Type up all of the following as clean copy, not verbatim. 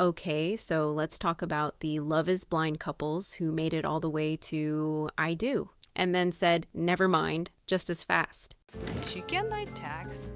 Okay, so let's talk about the Love is Blind couples who made it all the way to I do, and then said, never mind, just as fast. Chicken light tax.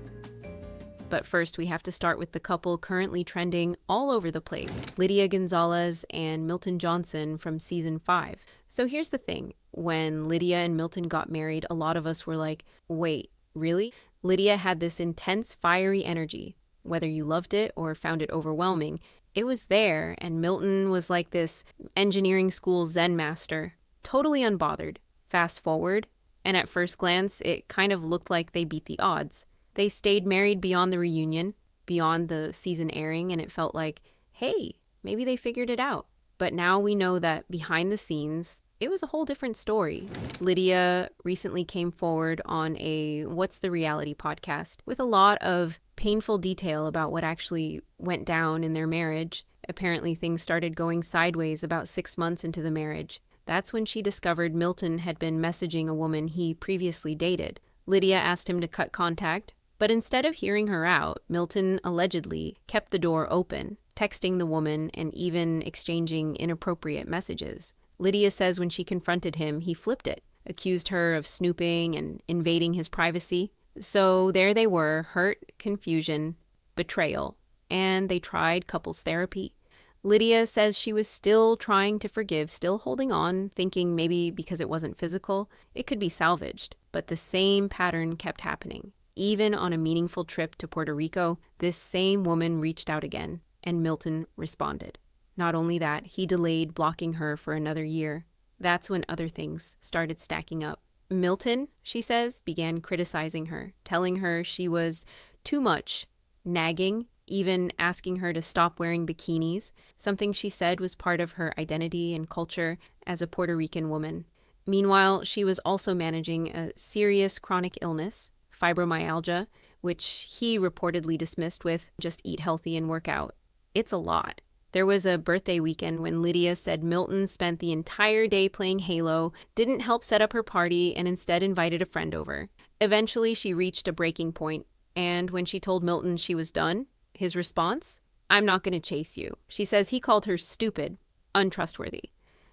But first, we have to start with the couple currently trending all over the place, Lydia Gonzalez and Milton Johnson from season 5. So here's the thing. When Lydia and Milton got married, a lot of us were like, wait, really? Lydia had this intense, fiery energy. Whether you loved it or found it overwhelming, it was there, and Milton was like this engineering school Zen master, totally unbothered. Fast forward, and at first glance, it kind of looked like they beat the odds. They stayed married beyond the reunion, beyond the season airing, and it felt like, hey, maybe they figured it out. But now we know that behind the scenes, it was a whole different story. Lydia recently came forward on a What's the Reality podcast with a lot of painful detail about what actually went down in their marriage. Apparently, things started going sideways about 6 months into the marriage. That's when she discovered Milton had been messaging a woman he previously dated. Lydia asked him to cut contact, but instead of hearing her out, Milton allegedly kept the door open, texting the woman and even exchanging inappropriate messages. Lydia says when she confronted him, he flipped it, accused her of snooping and invading his privacy. So there they were, hurt, confusion, betrayal, and they tried couples therapy. Lydia says she was still trying to forgive, still holding on, thinking maybe because it wasn't physical, it could be salvaged. But the same pattern kept happening. Even on a meaningful trip to Puerto Rico, this same woman reached out again, and Milton responded. Not only that, he delayed blocking her for another year. That's when other things started stacking up. Milton, she says, began criticizing her, telling her she was too much, nagging, even asking her to stop wearing bikinis, something she said was part of her identity and culture as a Puerto Rican woman. Meanwhile, she was also managing a serious chronic illness, fibromyalgia, which he reportedly dismissed with just eat healthy and work out. It's a lot. There was a birthday weekend when Lydia said Milton spent the entire day playing Halo, didn't help set up her party, and instead invited a friend over. Eventually, she reached a breaking point, and when she told Milton she was done, his response? I'm not going to chase you. She says he called her stupid, untrustworthy,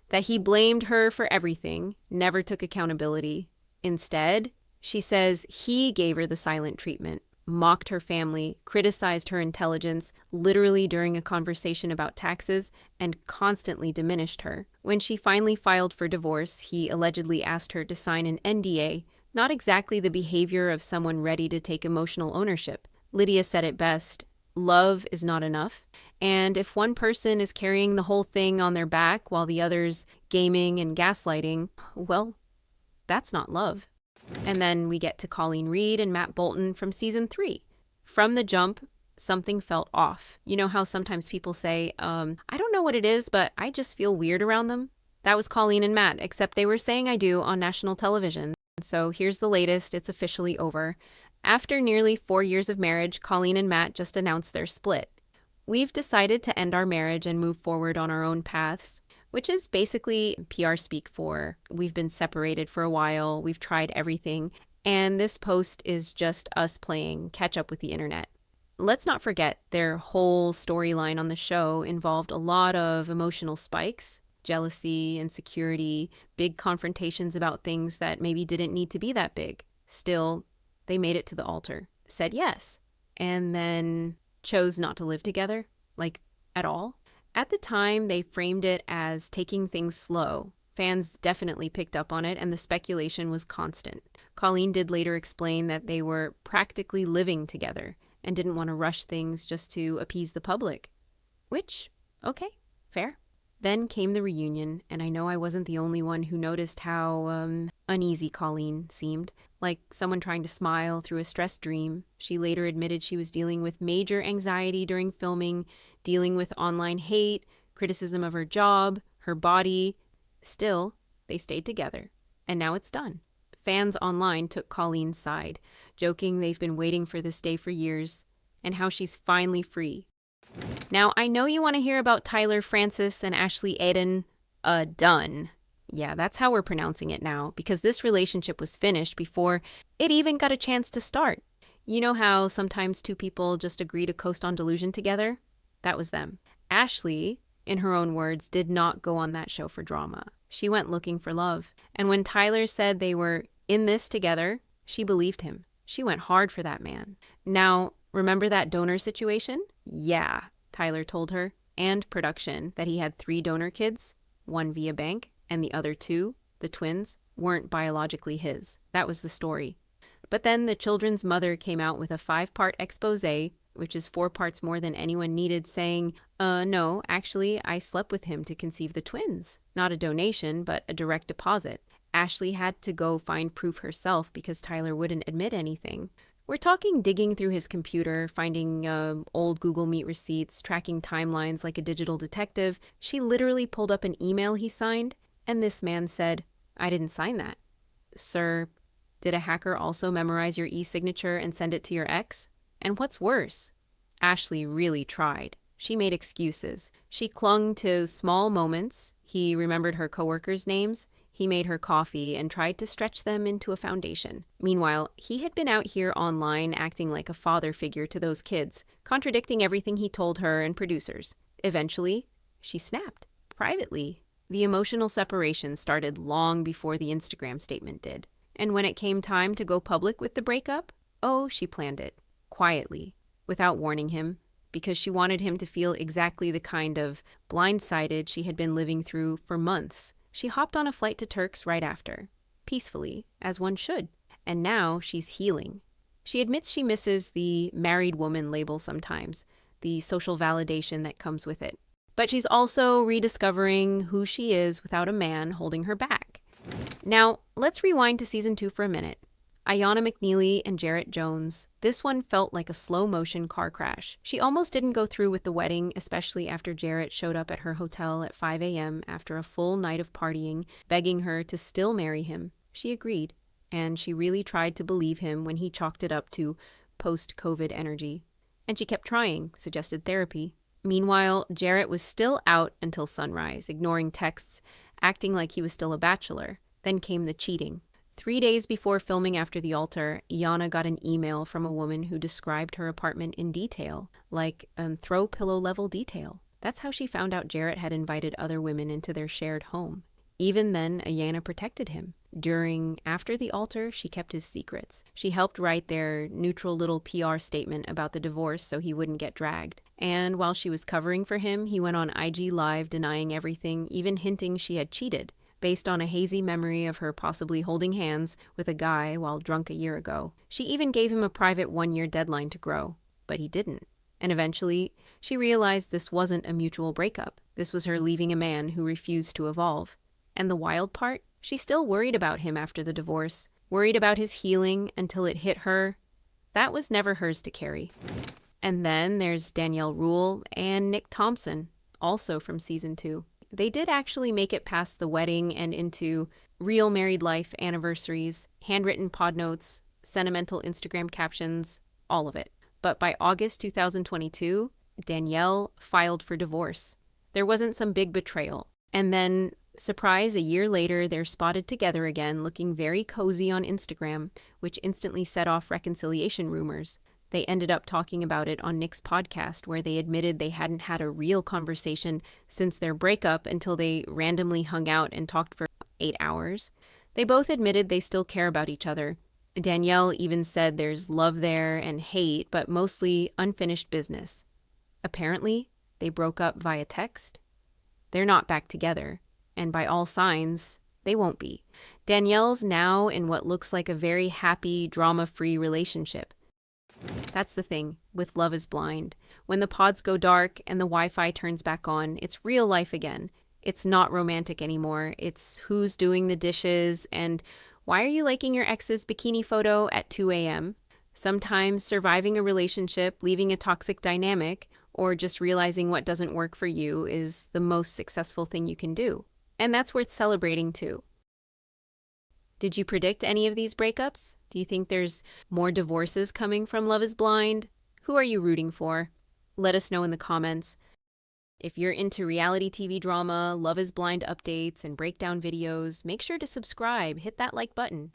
that he blamed her for everything, never took accountability. Instead, she says he gave her the silent treatment, mocked her family, criticized her intelligence, literally during a conversation about taxes, and constantly diminished her. When she finally filed for divorce, he allegedly asked her to sign an NDA, not exactly the behavior of someone ready to take emotional ownership. Lydia said it best, love is not enough, and if one person is carrying the whole thing on their back while the other's gaming and gaslighting, well, that's not love. And then we get to Colleen Reed and Matt Bolton from season 3. From the jump, something felt off. You know how sometimes people say, I don't know what it is, but I just feel weird around them? That was Colleen and Matt, except they were saying I do on national television. So here's the latest, it's officially over. After nearly 4 years of marriage, Colleen and Matt just announced their split. We've decided to end our marriage and move forward on our own paths, which is basically PR speak for we've been separated for a while, we've tried everything, and this post is just us playing catch up with the internet. Let's not forget their whole storyline on the show involved a lot of emotional spikes, jealousy, insecurity, big confrontations about things that maybe didn't need to be that big. Still, they made it to the altar, said yes, and then chose not to live together, like at all. At the time, they framed it as taking things slow. Fans definitely picked up on it, and the speculation was constant. Colleen did later explain that they were practically living together and didn't want to rush things just to appease the public. Which, okay, fair. Then came the reunion, and I know I wasn't the only one who noticed how uneasy Colleen seemed, like someone trying to smile through a stressed dream. She later admitted she was dealing with major anxiety during filming, dealing with online hate, criticism of her job, her body. Still, they stayed together, and now it's done. Fans online took Colleen's side, joking they've been waiting for this day for years, and how she's finally free. Now, I know you want to hear about Tyler Francis and Ashley Aiden. Done. Yeah, that's how we're pronouncing it now, because this relationship was finished before it even got a chance to start. You know how sometimes two people just agree to coast on delusion together? That was them. Ashley, in her own words, did not go on that show for drama. She went looking for love. And when Tyler said they were in this together, she believed him. She went hard for that man. Now, remember that donor situation? Yeah, Tyler told her, and production, that he had 3 donor kids, 1 via bank, and the other 2, the twins, weren't biologically his. That was the story. But then the children's mother came out with a 5-part expose, which is 4 parts more than anyone needed, saying, no, actually, I slept with him to conceive the twins. Not a donation, but a direct deposit. Ashley had to go find proof herself because Tyler wouldn't admit anything. We're talking digging through his computer, finding old Google Meet receipts, tracking timelines like a digital detective. She literally pulled up an email he signed, and this man said, I didn't sign that. Sir, did a hacker also memorize your e-signature and send it to your ex? And what's worse? Ashley really tried. She made excuses. She clung to small moments. He remembered her coworkers' names. He made her coffee and tried to stretch them into a foundation. Meanwhile, he had been out here online acting like a father figure to those kids, contradicting everything he told her and producers. Eventually, she snapped. Privately. The emotional separation started long before the Instagram statement did. And when it came time to go public with the breakup, she planned it. Quietly, without warning him, because she wanted him to feel exactly the kind of blindsided she had been living through for months. She hopped on a flight to Turks right after, peacefully, as one should, and now she's healing. She admits she misses the married woman label sometimes, the social validation that comes with it. But she's also rediscovering who she is without a man holding her back. Now, let's rewind to season 2 for a minute. Ayana McNeely and Jarrett Jones. This one felt like a slow-motion car crash. She almost didn't go through with the wedding, especially after Jarrett showed up at her hotel at 5 a.m. after a full night of partying, begging her to still marry him. She agreed, and she really tried to believe him when he chalked it up to post-COVID energy. And she kept trying, suggested therapy. Meanwhile, Jarrett was still out until sunrise, ignoring texts, acting like he was still a bachelor. Then came the cheating. 3 days before filming After the Altar, Ayana got an email from a woman who described her apartment in detail, like throw pillow level detail. That's how she found out Jarrett had invited other women into their shared home. Even then, Ayana protected him. After the altar, she kept his secrets. She helped write their neutral little PR statement about the divorce so he wouldn't get dragged. And while she was covering for him, he went on IG Live denying everything, even hinting she had cheated, based on a hazy memory of her possibly holding hands with a guy while drunk a year ago. She even gave him a private 1-year deadline to grow, but he didn't. And eventually, she realized this wasn't a mutual breakup. This was her leaving a man who refused to evolve. And the wild part? She still worried about him after the divorce, worried about his healing until it hit her. That was never hers to carry. And then there's Danielle Rule and Nick Thompson, also from season 2. They did actually make it past the wedding and into real married life anniversaries, handwritten pod notes, sentimental Instagram captions, all of it. But by August 2022, Danielle filed for divorce. There wasn't some big betrayal. And then, surprise, a year later, they're spotted together again, looking very cozy on Instagram, which instantly set off reconciliation rumors. They ended up talking about it on Nick's podcast, where they admitted they hadn't had a real conversation since their breakup until they randomly hung out and talked for 8 hours. They both admitted they still care about each other. Danielle even said there's love there and hate, but mostly unfinished business. Apparently, they broke up via text. They're not back together, and by all signs, they won't be. Danielle's now in what looks like a very happy, drama-free relationship. That's the thing with Love is Blind. When the pods go dark and the Wi-Fi turns back on, it's real life again. It's not romantic anymore. It's who's doing the dishes and why are you liking your ex's bikini photo at 2 a.m.? Sometimes surviving a relationship, leaving a toxic dynamic, or just realizing what doesn't work for you is the most successful thing you can do. And that's worth celebrating too. Did you predict any of these breakups? Do you think there's more divorces coming from Love is Blind? Who are you rooting for? Let us know in the comments. If you're into reality TV drama, Love is Blind updates, and breakdown videos, make sure to subscribe, hit that like button.